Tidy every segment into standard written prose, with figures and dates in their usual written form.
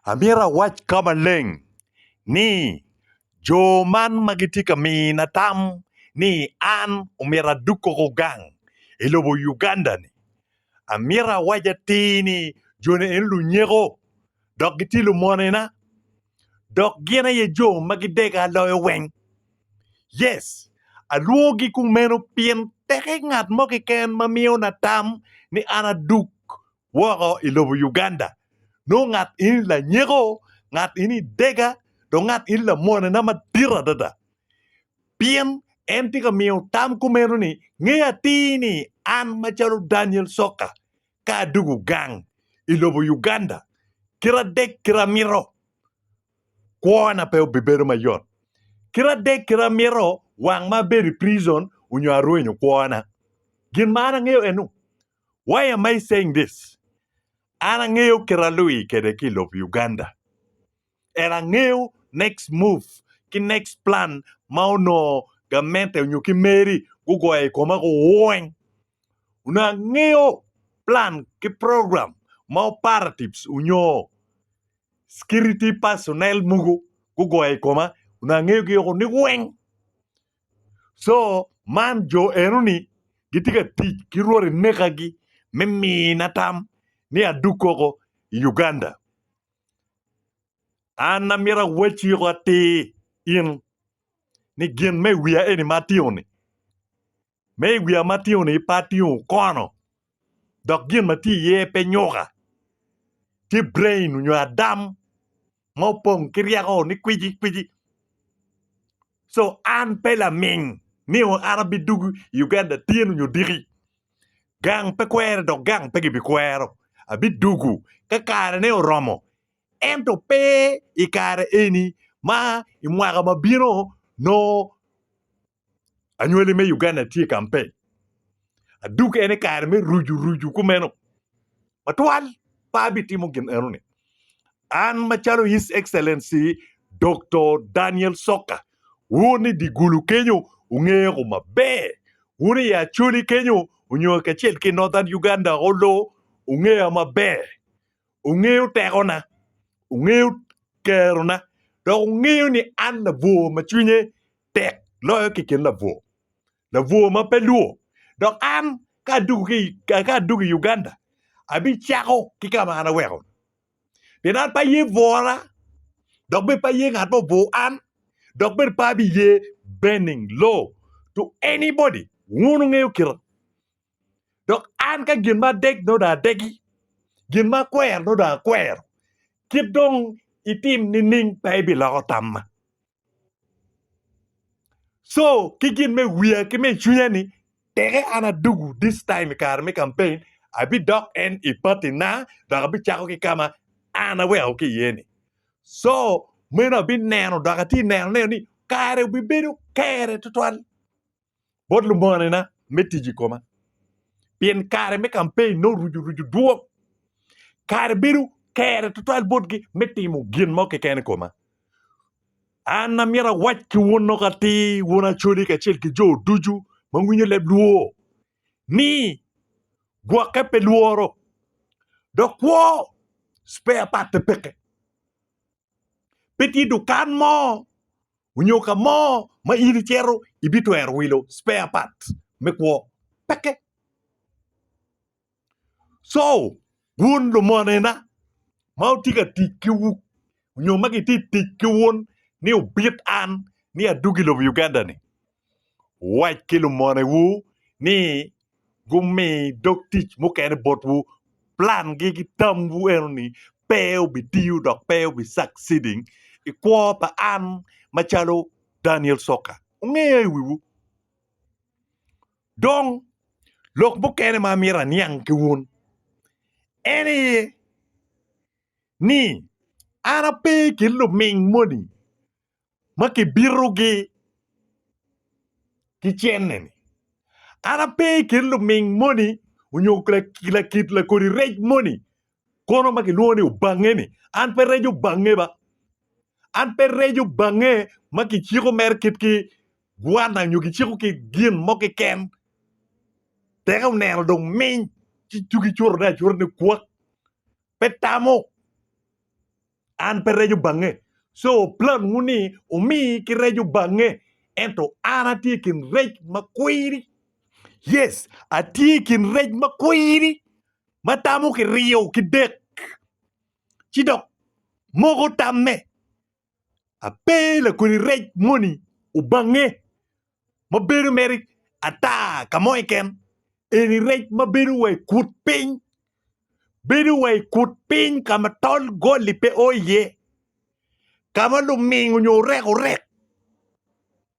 Amira wach kama leng ni joman magitika mina tam ni an umira duko ko gang ilobo Uganda ni. Amira waja tini jone enlu nyego dok gitilu monena dok gina ye jo magidega loyo weng. Yes, aluogi kung meno pien teke ngat mo ken mamio na tam ni ana duk wako ilobo Uganda. No ngat ini la nyego, ngat ini dega, do ngat ini la mone na matira dada. Pien enti ka mio tam kumeno ni ngea tini an machalo Daniel Soka ka dugu gang ilobo Uganda. Kira dek kira miro. Kuona peo bibero mayon. Kira dek kira miro wang ma beri prison unyo aruenyo kuona. Gin mana ngeo enu. Why am I saying this? Ana ngeo kira lui kede kilo Uganda. Era ngeo next move, ki next plan, mauno gamente unyo ki meri gugoe koma ko woeng. Una ngeo plan ki program, mau paratips unyo security personnel mugo gugoe koma una ngeo ki yoko ni woeng. So man jo enuni gitika tich kiruore nekagi memi natam ni adukoko Uganda. Ana mira wechi yote in ni gin me wia eni mationi. Me wia mationi patio kono. Dok gin mati ye pe nyoga. Ti brain unyo adam. Maupong kiriako ni kwiji. So an pela ming. Ni o arabi dugu Uganda tien unyo diri. Gang pe kwere dok gang pe gibi kwero. Abi dugu. Kakare ne o romo. Ento pe ikare eni ma imwaga mabino no anywele me Uganda tie campaign. Aduke ene kare me ruju kumeno. Matwal pa bitimo gin erune. An machalo His Excellency Dr. Daniel Soka. Woni di gulu Kenyo ungeo mabe. Woni ya chuli Kenyo unyo kachel ke Northern Uganda olo ungeo mabe. Ungeo tegona. Ungeo kerona. Do ungeo ni an la vo machunye tek loyo kikin la vo. La vo mapeluo. Dok an ka dugu Uganda. Abi chako kikama ana weko. Denan pa ye vora. Dok be pa ye ngat po vo an. Dok be pa bi ye bending low to anybody. Ngunu ngeo kira. Dok an ka gin ma deg no da degi. Gin ma kwer no da kwer. Kip dong itim nining pa ibi lako tamma. So, kigin me wia ki me chunya ni tere ana dugu this time kar me campaign abi dok en ipati na da abi chako ki kama ana we ki yeni. So, mena bi neno da ti neno ni kare bi beru kare total. Bot lu mone na metiji koma. Pien kare me campaign no ruju duo. Kare beru kare total bot gi metimo gin mo ke kene koma. Ana mira wach ki wono kati wona choli ka chel ki jo duju mangunye le luo ni gwa kepe luoro do kwo spare part te peke peti dukan mo unyoka mo ma iri chero ibito wilo spare part me kwo peke so wun lo monena mautika tikiwu unyo magi tikiwon ni ubit an ni adugilo Uganda ni white kilo mone wu ni gumi dok tich mo kene bot wu plan gi tam wu ni peo bi tiu dok peo bi succeeding ikwo pa an machalo Daniel Soka ngey wu dong lok mo kene ma mira niang ki wun eni ni ana pe kilo ming money maki birugi ki chenne ana pe kilo ming money unyo kila kit la kori rate money kono maki luoni ubange ni an pe rejo bange ba an pe rejo bange maki chiko mer kit ki guana nyo ki chiko ki gin moki ken teka unero dong min chuki chur ne kwa petamo an pe reju bange so plan muni umi ki reju bange ento anati kin rej makwiri yes ati kin rej makwiri matamu ki rio ki dek chidok mogo tamme a pe la kuni rej muni ubange maberu meri ata kamoiken eni rej maberu we kut ping beru we kut ping kama tol goli pe oye kama lumingu nyo rek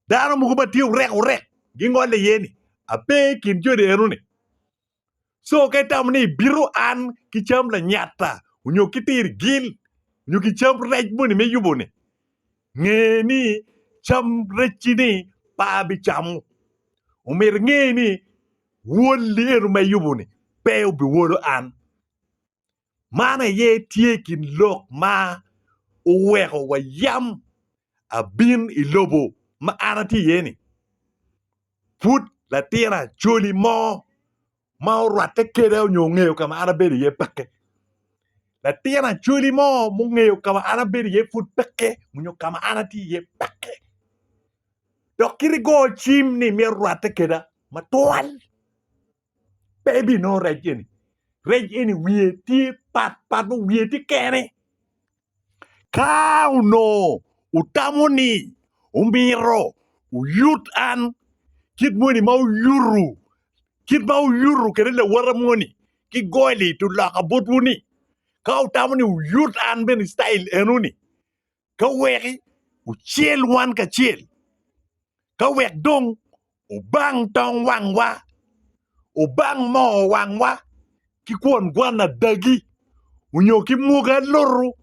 daro mugo batiu rek gingole yeni a pe kin jode eruni so ke tamni biru an ki cham la nyata unyo kitir gil unyo ki cham rej muni me yubone ngeni cham rechini pa bi chamu umir ngeni woli eru me yubone pe bi wolo an mana ye tiekin lok ma uweko wa yam a bin ilobo ma anati yeni put la tira joli mo ma rate kede unyo ngeo kama anabedi ye pake la tira joli mo mu ngeo kama anabedi ye put pake unyo kama anati ye pake dokiri go chim ni me rate keda ma toal baby no rejeni wiye ti pat wiye ti kene kauno utamuni umiro uyut an kit muni mau yuru kere le wara muni ki goili tu laka botuni ka utamuni uyut an ben style enuni ka weki uchiel wan ka chiel ka wek dong ubang tong wangwa ubang mo wangwa ki kwon gwana dagi unyo ki muga loru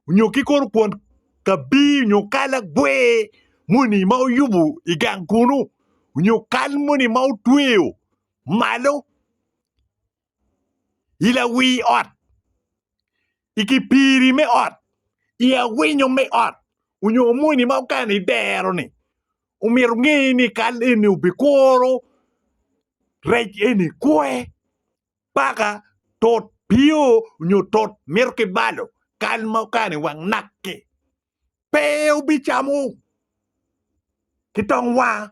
unyo ki kwon kabi unyo kala gwe muni mau yubu igang kunu unyo kal muni mau tuyo malo ila wi ot iki piri me ot ia winyo me ot unyo muni mau kani dero ni umir ngini kal ini ubikoro rej ini kwe paka tot pio unyo tot mirke balo kal mau kani wang nakke pe ubichamu kitong wa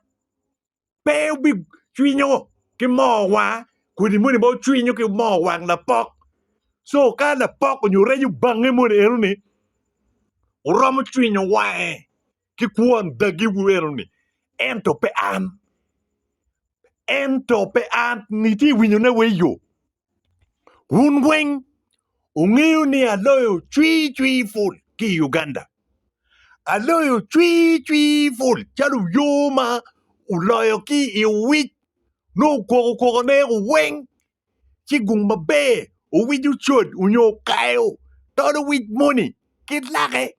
pe ubi chwinyo ki mo wa kudi muni mau chwinyo ki mo wang la pok so ka la pok unyo reju bange muni eruni uromo chwinyo wae ki kwon dagi weruni ento pe an niti winyo ne weyo un weng ung'iyo ni aloyo chwi ful ki Uganda aloyo chwi ful chalo yoma uloyo ki iwich no kogo ne weng chi gung mabe uwich uchod unyo kayo todo wich moni kit lake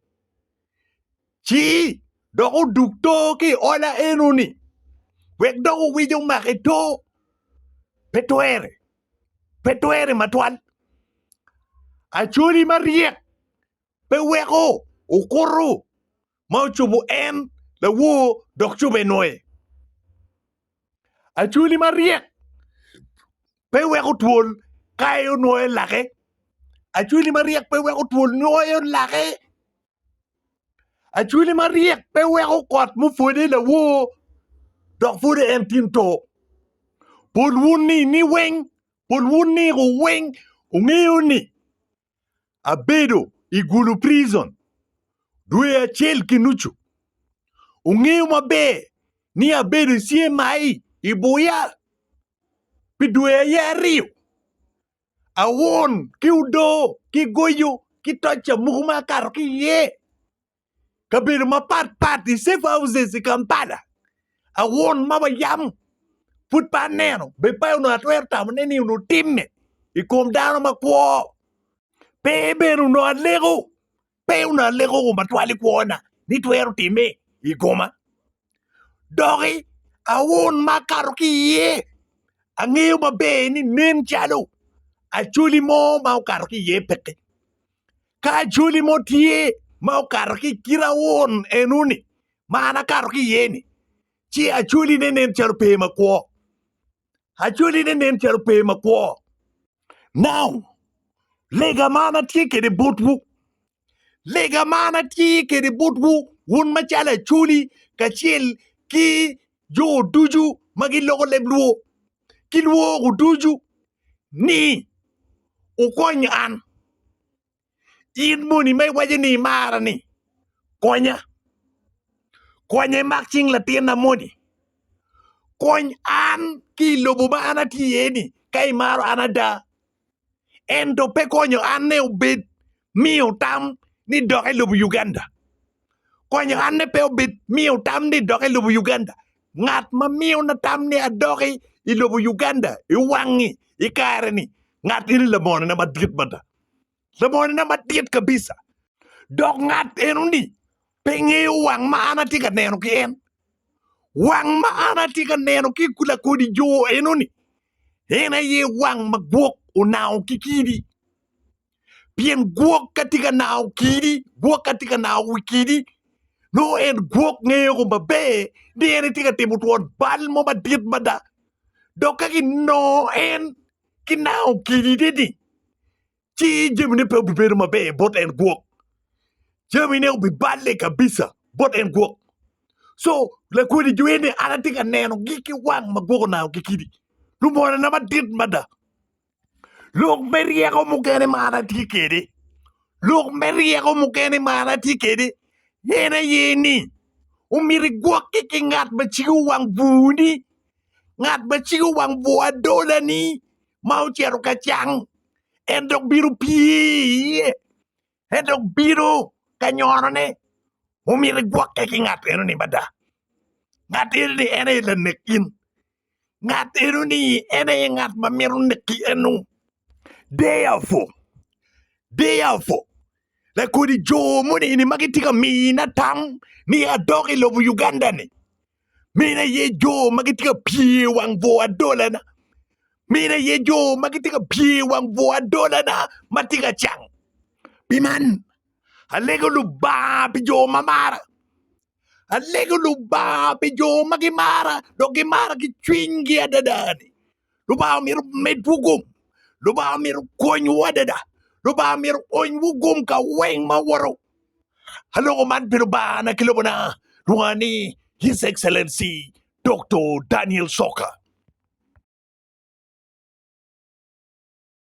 chi doko dukto ki ola enuni wek doko wijo make to petuere matwal achuri mariek pe weko ukuru mau chubu en la wo dok chube noe achuli mariek pe weko tuol kayo noe lake achuli mariek pe weko tuol noe lake achuli mariek pe weko kot mu fude la wo dok fude en tinto pol wuni ni weng pol wuni go weng ung'iyo ni abedo igulu prison dwe achiel kinuchu ung'iyo mabe ni abedo sie mai ibuya pi dwe ya ariyo awon ki udo ki goyo ki tocha muguma karo ki ye kabedo mapat i safe houses i Kampala awon mama yam put pa neno be pa uno atwer tamo neni uno timme i kom dano makwo pe uno alego matwali kuona ni twero time i goma dogi awon makaro ki ye ang'eyo mabe ni nen chalo achuli mo ma ukaro ki ye peke ka achuli mo tie ma ukaro ki kira won enuni ma ana karo ki ye ni chi achuli ne nen chalo pe makwo now lega mana tie kede botwu lega mana ti kede butbu wun machala chuli kachil ki jo duju magi logo lebluo kilwo duju ni ukony an in muni may waje ni mara ni konya mak ching la tienda moni kony an ki lobo ma anati yeni kay maro anada endo pe konyo an ne ubed miyo tam ni doke lobo Uganda konyo an ne pe ubed miyo tam ni doke lobo Uganda ngat ma miyo na tam ni adoke I lobo Uganda iwangi ikare ni ngat ini lemone na madit bada lemone na madit kabisa dok ngat enu ni pengi wang ma anati ka neno ki en wang ma anati ka neno ki kula kodi jo enu ni ena ye wang magwok unao kikidi pien gwok katika nao kidi gwok katika nao wikidi no en gwok ngeo ko babe di ene tika timutuan bal mo badit bada doka ki no en kinao kidi didi chi jemine pe bibero mabe bot en gwok jemine ubi balle kabisa bot en gwok so la kodi juene anatika neno giki wang magwok nao kikidi lumona na badit bada Look meria ko mukene mana tikede. Look meria ko mukene mana tikede. Hena yeni. Umiri gua kiki ngat bachigu wang buni. Ngat bachigu wang bua dola ni. Mau ceru kacang. Endok biru pie. Endok biru kanyono ne. Umiri gua kiki ngat enu ni bada. Ngat enu ni ene le nekin. Ngat enu ni ene ngat mamiru neki enu. Therefore, la kodi jo muni ni magitika mina tam ni adoki lobu Uganda ni. Mina ye jo magitika pie wang voa dola na. Mina ye jo magitika pie wang voa dola na matika chang. Biman, alego luba pijo mamara. Alego luba pijo magimara. Dogimara ki chwingi adadani. Luba miru medpugum. Luba miru konyu wadada. Luba miru onyu gum ka weng mawaro. Hello man piruba na kilobana. Ruani His Excellency Dr. Daniel Soka.